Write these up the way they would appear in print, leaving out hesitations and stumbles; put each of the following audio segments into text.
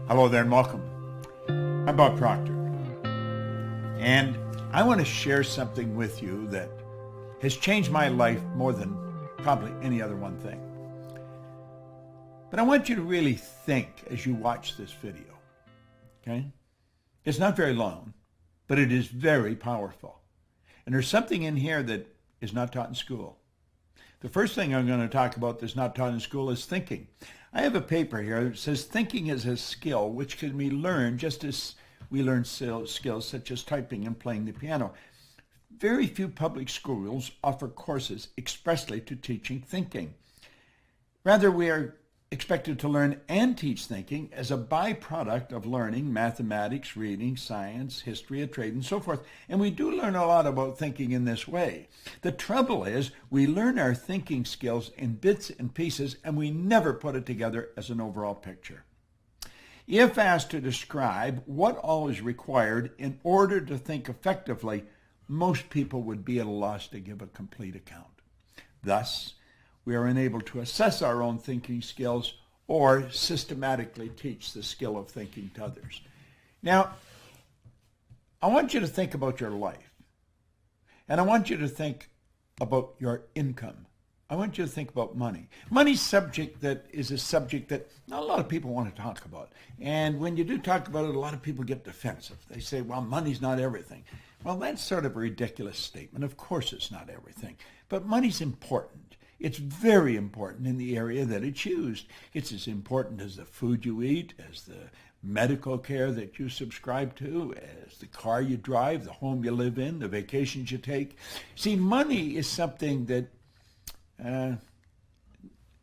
Hello there and welcome. I'm Bob Proctor, and I want to share something with you that has changed my life more than probably any other one thing. But I want you to really think as you watch this video, okay? It's not very long, but it is very powerful. And there's something in here that is not taught in school. The first thing I'm going to talk about that's not taught in school is thinking. I have a paper here that says thinking is a skill which can be learned just as we learn skills such as typing and playing the piano. Very few public schools offer courses expressly to teaching thinking. Rather, we are expected to learn and teach thinking as a byproduct of learning mathematics, reading, science, history of trade, and so forth. And we do learn a lot about thinking in this way. The trouble is we learn our thinking skills in bits and pieces, and we never put it together as an overall picture. If asked to describe what all is required in order to think effectively, most people would be at a loss to give a complete account. Thus, we are unable to assess our own thinking skills or systematically teach the skill of thinking to others. Now, I want you to think about your life. And I want you to think about your income. I want you to think about money. Money's subject that is a subject that not a lot of people want to talk about. And when you do talk about it, a lot of people get defensive. They say, well, money's not everything. Well, that's sort of a ridiculous statement. Of course it's not everything. But money's important. It's very important in the area that it's used. It's as important as the food you eat, as the medical care that you subscribe to, as the car you drive, the home you live in, the vacations you take. See, money is something that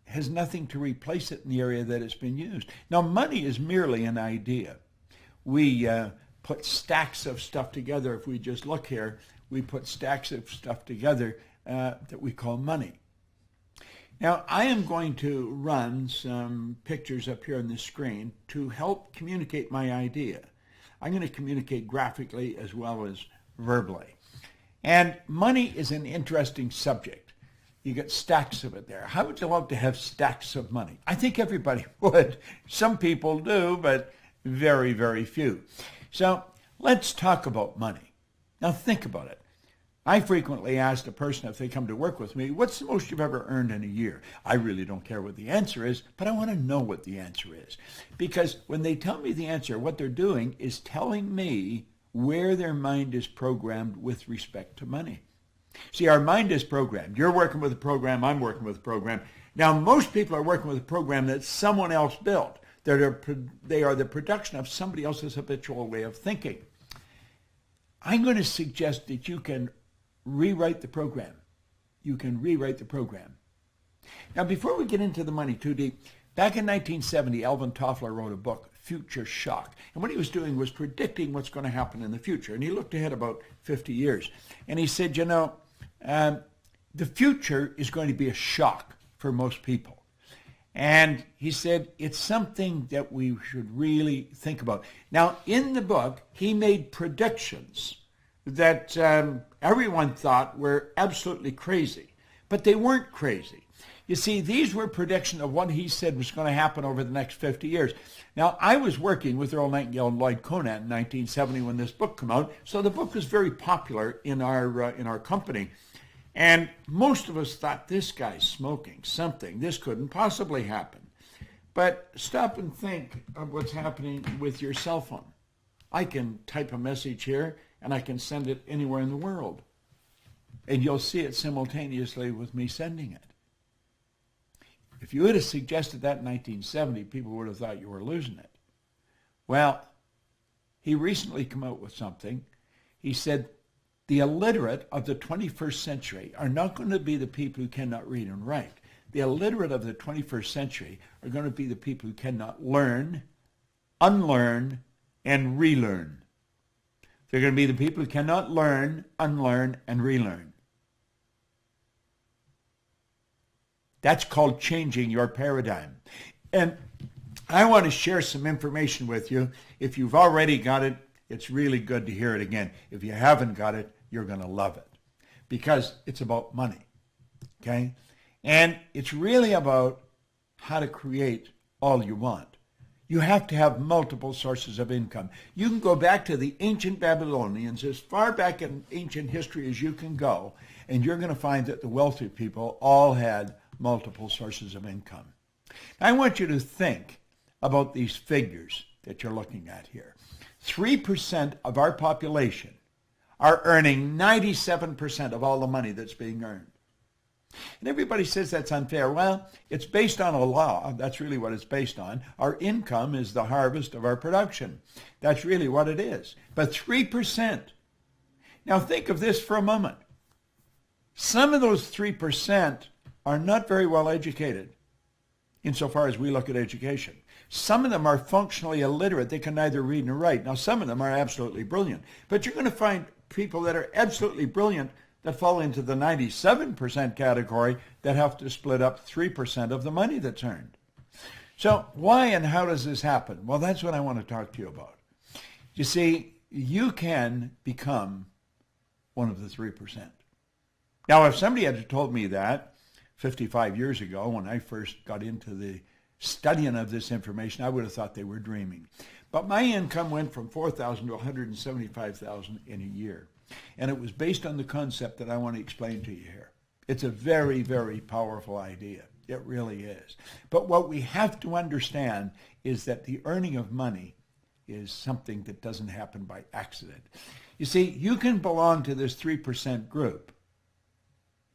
has nothing to replace it in the area that it's been used. Now, money is merely an idea. We put stacks of stuff together. If we just look here, we put stacks of stuff together that we call money. Now, I am going to run some pictures up here on the screen to help communicate my idea. I'm going to communicate graphically as well as verbally. And money is an interesting subject. You get stacks of it there. How would you love to have stacks of money? I think everybody would. Some people do, but very, very few. So let's talk about money. Now think about it. I frequently ask a person if they come to work with me, what's the most you've ever earned in a year? I really don't care what the answer is, but I want to know what the answer is. Because when they tell me the answer, what they're doing is telling me where their mind is programmed with respect to money. See, our mind is programmed. You're working with a program, I'm working with a program. Now, most people are working with a program that someone else built. They are the production of somebody else's habitual way of thinking. I'm going to suggest that you can rewrite the program. You can rewrite the program. Now, before we get into the money too deep, back in 1970, Alban Gbo wrote a book, Future Shock. And what he was doing was predicting what's going to happen in the future. And he looked ahead about 50 years. And he said, the future is going to be a shock for most people. And he said, it's something that we should really think about. Now, in the book, he made predictions that everyone thought were absolutely crazy, but they weren't crazy. You see, these were predictions of what he said was going to happen over the next 50 years. Now, I was working with Earl Nightingale and Lloyd Conant in 1970 when this book came out, so the book was very popular in our company. And most of us thought, this guy's smoking something. This couldn't possibly happen. But stop and think of what's happening with your cell phone. I can type a message here, and I can send it anywhere in the world. And you'll see it simultaneously with me sending it. If you would have suggested that in 1970, people would have thought you were losing it. Well, he recently came out with something. He said, the illiterate of the 21st century are not going to be the people who cannot read and write. The illiterate of the 21st century are going to be the people who cannot learn, unlearn, and relearn. They're going to be the people who cannot learn, unlearn, and relearn. That's called changing your paradigm. And I want to share some information with you. If you've already got it, it's really good to hear it again. If you haven't got it, you're going to love it because it's about money, okay? And it's really about how to create all you want. You have to have multiple sources of income. You can go back to the ancient Babylonians, as far back in ancient history as you can go, and you're going to find that the wealthy people all had multiple sources of income. Now, I want you to think about these figures that you're looking at here. 3% of our population are earning 97% of all the money that's being earned. And everybody says that's unfair. Well, it's based on a law. That's really what it's based on. Our income is the harvest of our production. That's really what it is. But 3%. Now think of this for a moment. Some of those 3% are not very well educated insofar as we look at education. Some of them are functionally illiterate. They can neither read nor write. Now, some of them are absolutely brilliant. But you're going to find people that are absolutely brilliant that fall into the 97% category that have to split up 3% of the money that's earned. So why and how does this happen? Well, that's what I want to talk to you about. You see, you can become one of the 3%. Now, if somebody had told me that 55 years ago when I first got into the studying of this information, I would have thought they were dreaming. But my income went from $4,000 to $175,000 in a year. And it was based on the concept that I want to explain to you here. It's a very, very powerful idea. It really is. But what we have to understand is that the earning of money is something that doesn't happen by accident. You see, you can belong to this 3% group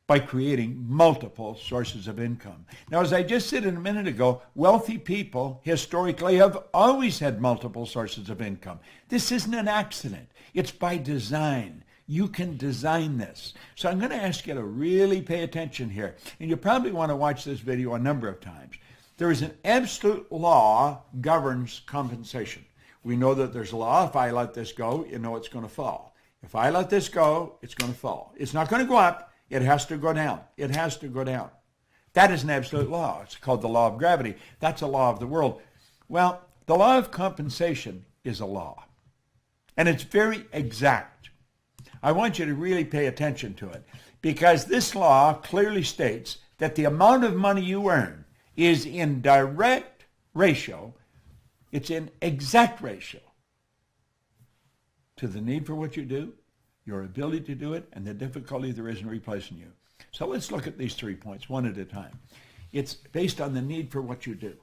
by creating multiple sources of income. Now, as I just said a minute ago, wealthy people historically have always had multiple sources of income. This isn't an accident. It's by design. You can design this. So I'm going to ask you to really pay attention here. And you probably want to watch this video a number of times. There is an absolute law governs compensation. We know that there's a law. If I let this go, you know it's going to fall. If I let this go, it's going to fall. It's not going to go up. It has to go down. It has to go down. That is an absolute law. It's called the law of gravity. That's a law of the world. Well, the law of compensation is a law. And it's very exact. I want you to really pay attention to it because this law clearly states that the amount of money you earn is in direct ratio, it's in exact ratio to the need for what you do, your ability to do it, and the difficulty there is in replacing you. So let's look at these 3 points one at a time. It's based on the need for what you do.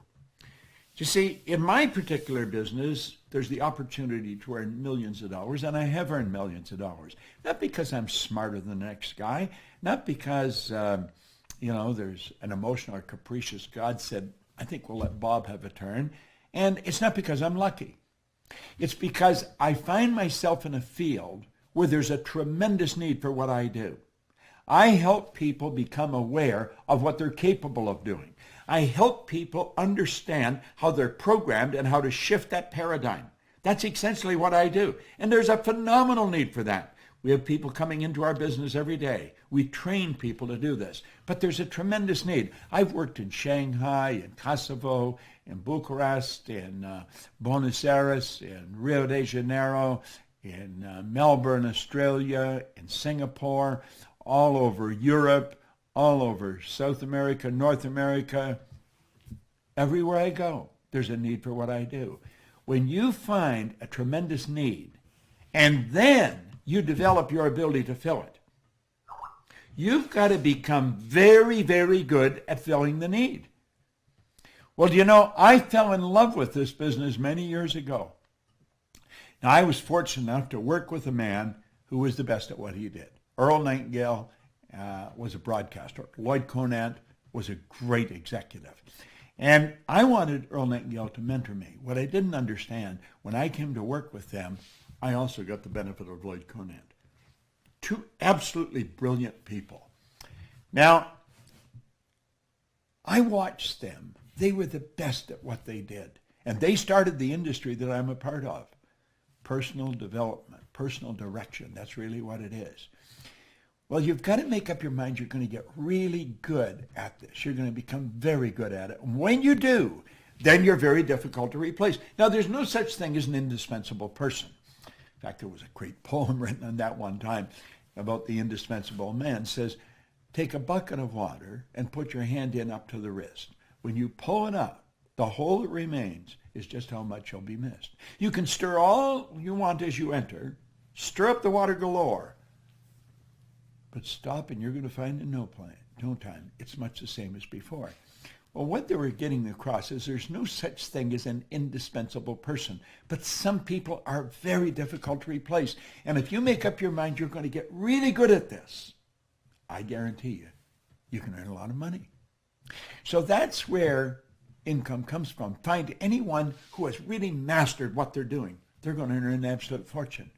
You see, in my particular business, there's the opportunity to earn millions of dollars, and I have earned millions of dollars. Not because I'm smarter than the next guy, not because, there's an emotional or capricious God said, I think we'll let Bob have a turn, and it's not because I'm lucky. It's because I find myself in a field where there's a tremendous need for what I do. I help people become aware of what they're capable of doing. I help people understand how they're programmed and how to shift that paradigm. That's essentially what I do. And there's a phenomenal need for that. We have people coming into our business every day. We train people to do this. But there's a tremendous need. I've worked in Shanghai, in Kosovo, in Bucharest, in Buenos Aires, in Rio de Janeiro, in Melbourne, Australia, in Singapore, all over Europe, all over South America, North America. Everywhere I go, there's a need for what I do. When you find a tremendous need, and then you develop your ability to fill it, you've got to become very, very good at filling the need. Well, I fell in love with this business many years ago. Now, I was fortunate enough to work with a man who was the best at what he did. Earl Nightingale was a broadcaster. Lloyd Conant was a great executive. And I wanted Earl Nightingale to mentor me. What I didn't understand, when I came to work with them, I also got the benefit of Lloyd Conant. Two absolutely brilliant people. Now, I watched them. They were the best at what they did. And they started the industry that I'm a part of. Personal development, personal direction. That's really what it is. Well, you've got to make up your mind you're going to get really good at this. You're going to become very good at it. And when you do, then you're very difficult to replace. Now, there's no such thing as an indispensable person. In fact, there was a great poem written on that one time about the indispensable man. It says, take a bucket of water and put your hand in up to the wrist. When you pull it up, The whole that remains is just how much shall be missed. You can stir all you want as you enter, stir up the water galore, but stop and you're going to find in no time it's much the same as before. Well, what they were getting across is there's no such thing as an indispensable person, but some people are very difficult to replace. And if you make up your mind you're going to get really good at this, I guarantee you can earn a lot of money. So that's where income comes from. Find anyone who has really mastered what they're doing. They're going to earn an absolute fortune.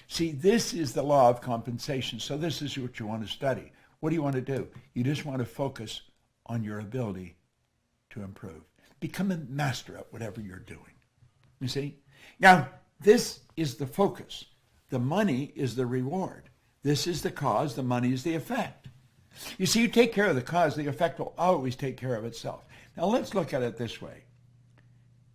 See, this is the law of compensation. So this is what you want to study. What do you want to do? You just want to focus on your ability to improve. Become a master at whatever you're doing. You see? Now, this is the focus. The money is the reward. This is the cause. The money is the effect. You see, you take care of the cause, the effect will always take care of itself. Now, let's look at it this way.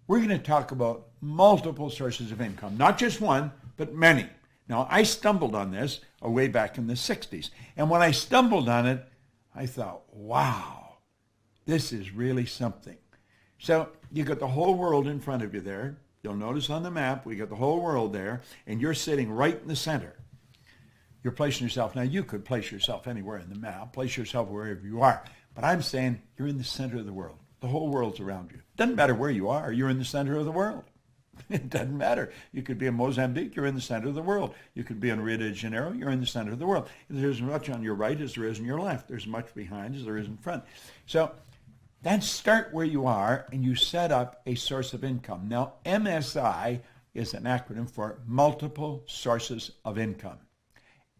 We're going to talk about multiple sources of income, not just one, but many. Now, I stumbled on this way back in the 60s. And when I stumbled on it, I thought, wow, this is really something. So you got the whole world in front of you there. You'll notice on the map, we got the whole world there, and you're sitting right in the center. You're placing yourself. Now, you could place yourself anywhere in the map, place yourself wherever you are. But I'm saying you're in the center of the world. The whole world's around you. Doesn't matter where you are, you're in the center of the world. It doesn't matter. You could be in Mozambique, you're in the center of the world. You could be in Rio de Janeiro, you're in the center of the world. There's as much on your right as there is on your left. There's as much behind as there is in front. So then start where you are and you set up a source of income. Now, MSI is an acronym for multiple sources of income.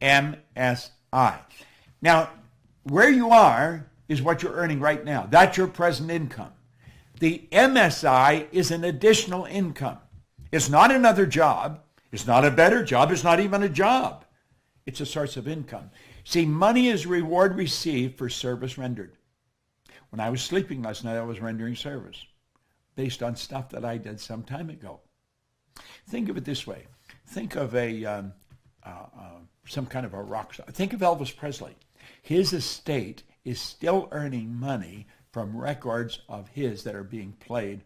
MSI. Now, where you are is what you're earning right now. That's your present income. The MSI is an additional income. It's not another job. It's not a better job. It's not even a job. It's a source of income. See, money is reward received for service rendered. When I was sleeping last night, I was rendering service based on stuff that I did some time ago. Think of it this way. Think of some kind of a rock star. Think of Elvis Presley. His estate is still earning money from records of his that are being played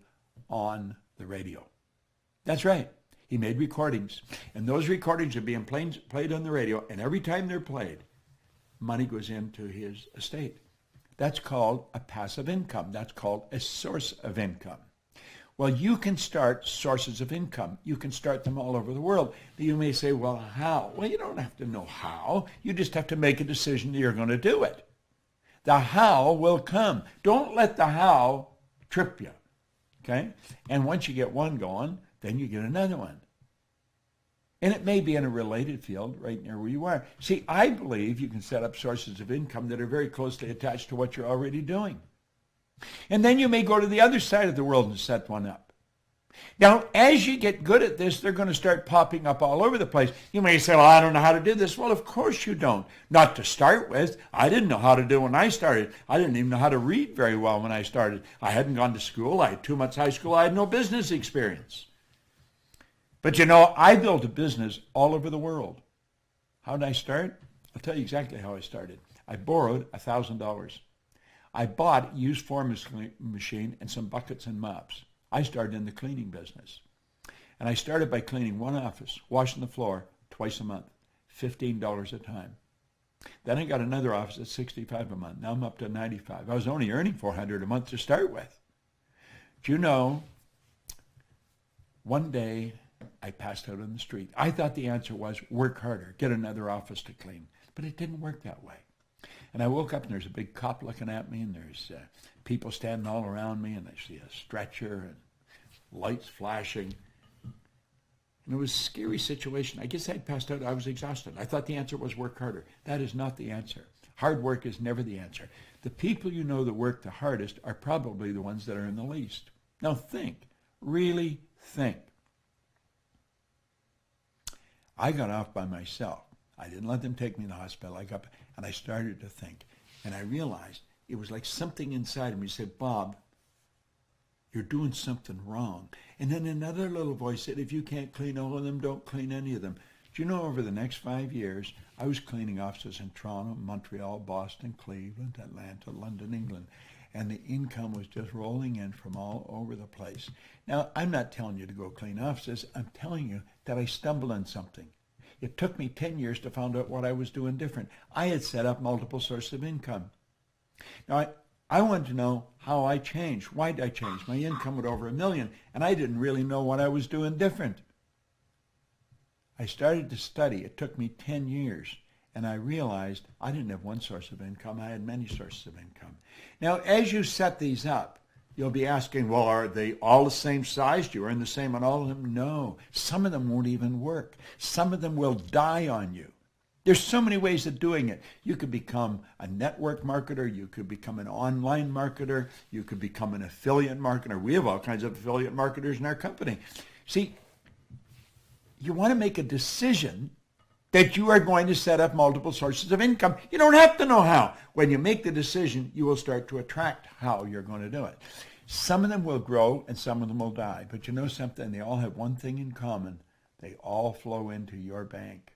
on the radio. That's right. He made recordings, and those recordings are being played on the radio, and every time they're played, money goes into his estate. That's called a passive income. That's called a source of income. Well, you can start sources of income. You can start them all over the world. You may say, well, how? Well, you don't have to know how. You just have to make a decision that you're going to do it. The how will come. Don't let the how trip you, okay? And once you get one going, then you get another one. And it may be in a related field right near where you are. See, I believe you can set up sources of income that are very closely attached to what you're already doing. And then you may go to the other side of the world and set one up. Now, as you get good at this, they're going to start popping up all over the place. You may say, well, I don't know how to do this. Well, of course you don't. Not to start with. I didn't know how to do it when I started. I didn't even know how to read very well when I started. I hadn't gone to school. I had 2 months high school. I had no business experience. But you know, I built a business all over the world. How did I start? I'll tell you exactly how I started. I borrowed $1,000. I bought a used forming machine and some buckets and mops. I started in the cleaning business. And I started by cleaning one office, washing the floor twice a month, $15 a time. Then I got another office at $65 a month. Now I'm up to $95. I was only earning $400 a month to start with. Do you know, one day I passed out on the street. I thought the answer was work harder, get another office to clean. But it didn't work that way. And I woke up and there's a big cop looking at me and there's people standing all around me and I see a stretcher and lights flashing. And it was a scary situation. I guess I'd passed out. I was exhausted. I thought the answer was work harder. That is not the answer. Hard work is never the answer. The people you know that work the hardest are probably the ones that are in the least. Now think. Really think. I got off by myself. I didn't let them take me to the hospital. I got up and I started to think. And I realized it was like something inside of me said, Bob, you're doing something wrong. And then another little voice said, if you can't clean all of them, don't clean any of them. Do you know over the next 5 years, I was cleaning offices in Toronto, Montreal, Boston, Cleveland, Atlanta, London, England. and the income was just rolling in from all over the place. Now, I'm not telling you to go clean offices. I'm telling you that I stumbled on something. It took me 10 years to find out what I was doing different. I had set up multiple sources of income. Now, I wanted to know how I changed. Why did I change? My income was over $1 million, and I didn't really know what I was doing different. I started to study. It took me 10 years, and I realized I didn't have one source of income. I had many sources of income. Now, as you set these up, you'll be asking, well, are they all the same size? Do you earn the same on all of them? No. Some of them won't even work. Some of them will die on you. There's so many ways of doing it. You could become a network marketer. You could become an online marketer. You could become an affiliate marketer. We have all kinds of affiliate marketers in our company. See, you want to make a decision that you are going to set up multiple sources of income. You don't have to know how. When you make the decision, you will start to attract how you're going to do it. Some of them will grow and some of them will die. But you know something? They all have one thing in common. They all flow into your bank.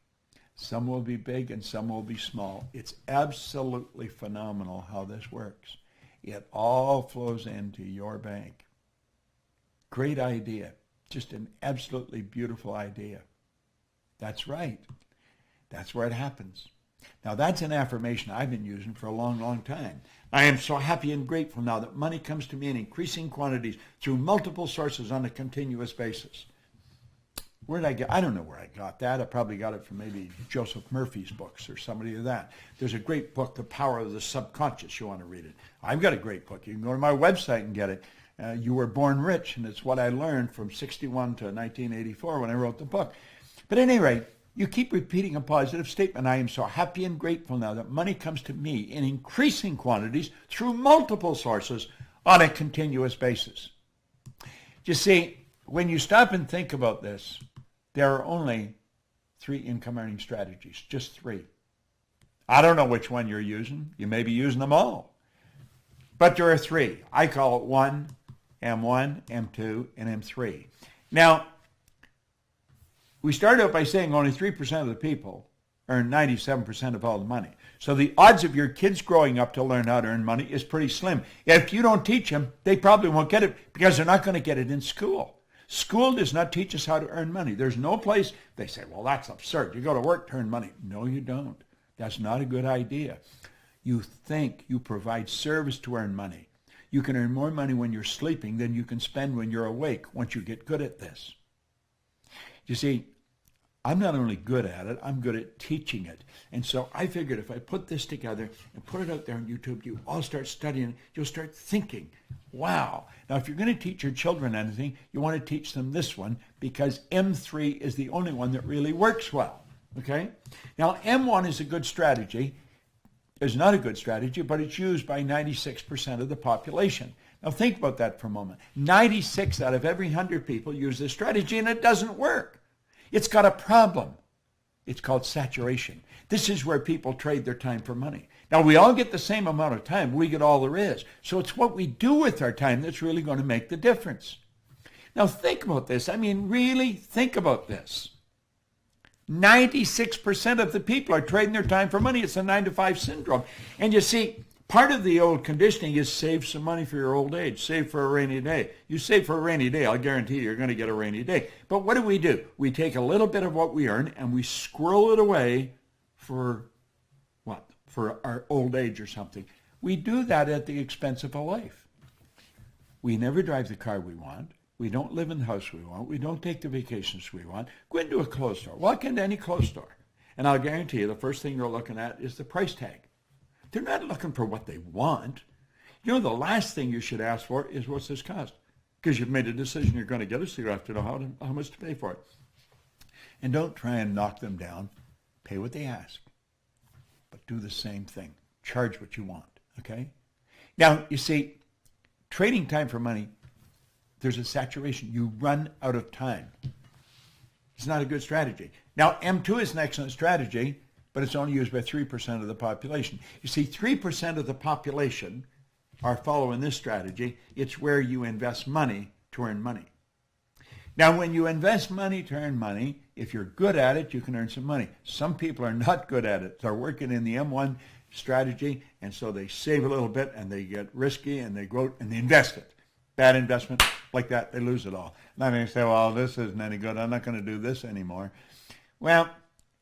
Some will be big and some will be small. It's absolutely phenomenal how this works. It all flows into your bank. Great idea. Just an absolutely beautiful idea. That's right. That's where it happens. Now, that's an affirmation I've been using for a long, long time. I am so happy and grateful now that money comes to me in increasing quantities through multiple sources on a continuous basis. Where did I get? I don't know where I got that. I probably got it from maybe Joseph Murphy's books or somebody of that. There's a great book, The Power of the Subconscious. You want to read it. I've got a great book. You can go to my website and get it. You Were Born Rich, and it's what I learned from 61 to 1984 when I wrote the book. But at any rate, you keep repeating a positive statement. I am so happy and grateful now that money comes to me in increasing quantities through multiple sources on a continuous basis. You see, when you stop and think about this, there are only 3 income earning strategies, just 3. I don't know which one you're using. You may be using them all. But there are 3. I call it 1, M1, M2, and M3. Now, we started out by saying only 3% of the people earn 97% of all the money. So the odds of your kids growing up to learn how to earn money is pretty slim. If you don't teach them, they probably won't get it because they're not going to get it in school. School does not teach us how to earn money. There's no place, they say, well, that's absurd. You go to work to earn money. No, you don't. That's not a good idea. You think, you provide service to earn money. You can earn more money when you're sleeping than you can spend when you're awake once you get good at this. You see, I'm not only good at it, I'm good at teaching it. And so I figured if I put this together and put it out there on YouTube, you all start studying, you'll start thinking, wow. Now, if you're going to teach your children anything, you want to teach them this one because M3 is the only one that really works well, okay? Now, M1 is a good strategy. It's not a good strategy, but it's used by 96% of the population. Now, think about that for a moment. 96 out of every 100 people use this strategy, and it doesn't work. It's got a problem. It's called saturation. This is where people trade their time for money. Now, we all get the same amount of time. We get all there is. So it's what we do with our time that's really going to make the difference. Now, think about this. I mean, really think about this. 96% of the people are trading their time for money. It's a 9-to-5 syndrome. And you see, part of the old conditioning is save some money for your old age. Save for a rainy day. You save for a rainy day, I'll guarantee you're going to get a rainy day. But what do? We take a little bit of what we earn and we squirrel it away for what? For our old age or something. We do that at the expense of a life. We never drive the car we want. We don't live in the house we want. We don't take the vacations we want. Go into a clothes store. Walk into any clothes store. And I'll guarantee you the first thing you're looking at is the price tag. They're not looking for what they want. You know, the last thing you should ask for is what's this cost? Because you've made a decision you're going to get it, so you have to know how much to pay for it. And don't try and knock them down. Pay what they ask. But do the same thing. Charge what you want, okay? Now, you see, trading time for money, there's a saturation. You run out of time. It's not a good strategy. Now, M2 is an excellent strategy, but it's only used by 3% of the population. You see, 3% of the population are following this strategy. It's where you invest money to earn money. Now, when you invest money to earn money, if you're good at it, you can earn some money. Some people are not good at it. They're working in the M1 strategy, and so they save a little bit and they get risky and they grow and they invest it. Bad investment, like that, they lose it all. And then they say, well, this isn't any good. I'm not going to do this anymore. Well,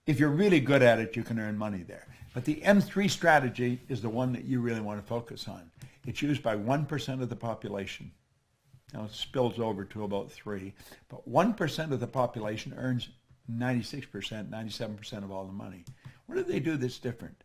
if you're really good at it, you can earn money there. But the M3 strategy is the one that you really want to focus on. It's used by 1% of the population. Now it spills over to about 3%, but 1% of the population earns 96%, 97% of all the money. What do they do that's different?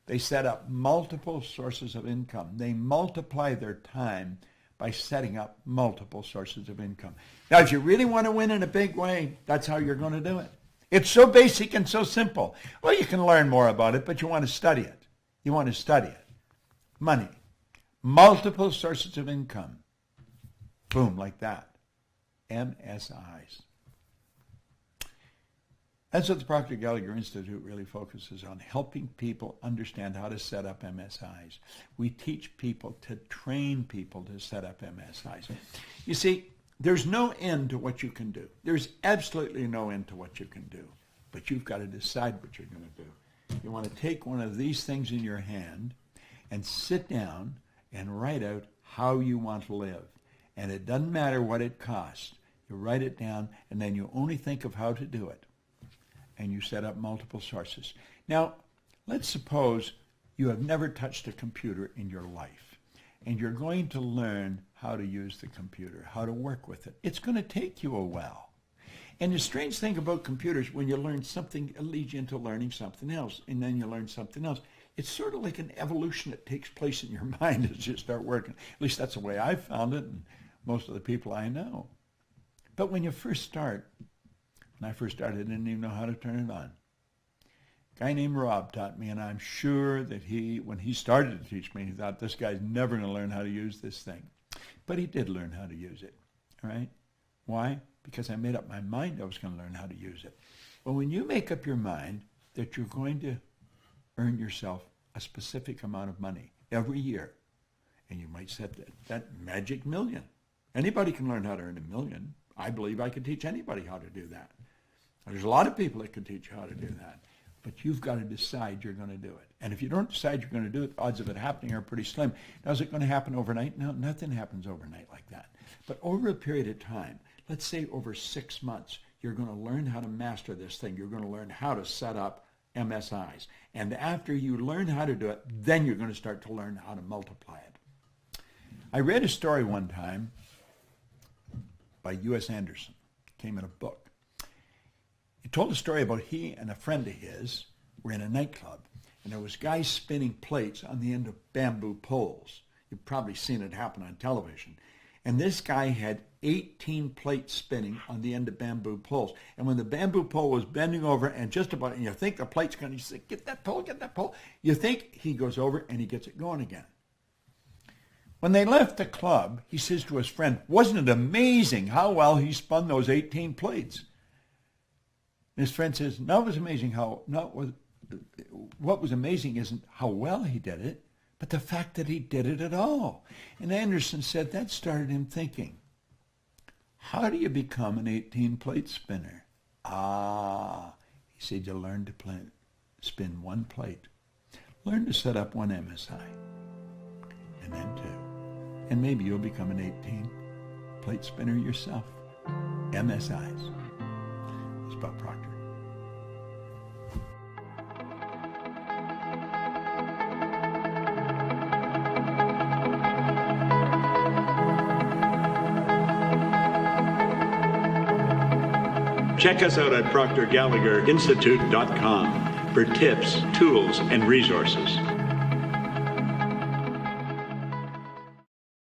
They set up multiple sources of income. They multiply their time by setting up multiple sources of income. Now, if you really want to win in a big way, that's how you're going to do it. It's so basic and so simple. Well, you can learn more about it, but you want to study it. You want to study it. Money. Multiple sources of income. Boom, like that. MSIs. That's what the Proctor Gallagher Institute really focuses on, helping people understand how to set up MSIs. We teach people to train people to set up MSIs. You see, there's no end to what you can do. There's absolutely no end to what you can do. But you've got to decide what you're going to do. You want to take one of these things in your hand and sit down and write out how you want to live. And it doesn't matter what it costs. You write it down, and then you only think of how to do it. And you set up multiple sources. Now, let's suppose you have never touched a computer in your life, and you're going to learn how to use the computer, how to work with it. It's going to take you a while. And the strange thing about computers, when you learn something, it leads you into learning something else, and then you learn something else. It's sort of like an evolution that takes place in your mind as you start working. At least that's the way I found it, and most of the people I know. But when you first start, when I first started, I didn't even know how to turn it on. A guy named Rob taught me, and I'm sure that when he started to teach me, he thought, this guy's never going to learn how to use this thing. But he did learn how to use it, all right? Why? Because I made up my mind I was going to learn how to use it. Well, when you make up your mind that you're going to earn yourself a specific amount of money every year, and you might set that magic million. Anybody can learn how to earn $1 million. I believe I could teach anybody how to do that. There's a lot of people that can teach you how to do that. But you've got to decide you're going to do it. And if you don't decide you're going to do it, the odds of it happening are pretty slim. Now, is it going to happen overnight? No, nothing happens overnight like that. But over a period of time, let's say over 6 months, you're going to learn how to master this thing. You're going to learn how to set up MSIs. And after you learn how to do it, then you're going to start to learn how to multiply it. I read a story one time by U.S. Anderson. It came in a book. He told a story about he and a friend of his were in a nightclub, and there was guys spinning plates on the end of bamboo poles. You've probably seen it happen on television. And this guy had 18 plates spinning on the end of bamboo poles. And when the bamboo pole was bending over and just about, and you think the plate's going to, you say, get that pole. You think he goes over and he gets it going again. When they left the club, he says to his friend, wasn't it amazing how well he spun those 18 plates? And his friend says, no, it was amazing what was amazing isn't how well he did it, but the fact that he did it at all. And Anderson said that started him thinking, how do you become an 18-plate spinner? He said, you learn to spin one plate. Learn to set up one MSI, and then 2. And maybe you'll become an 18-plate spinner yourself. MSIs. It's Bob Proctor. Check us out at ProctorGallagherInstitute.com for tips, tools, and resources.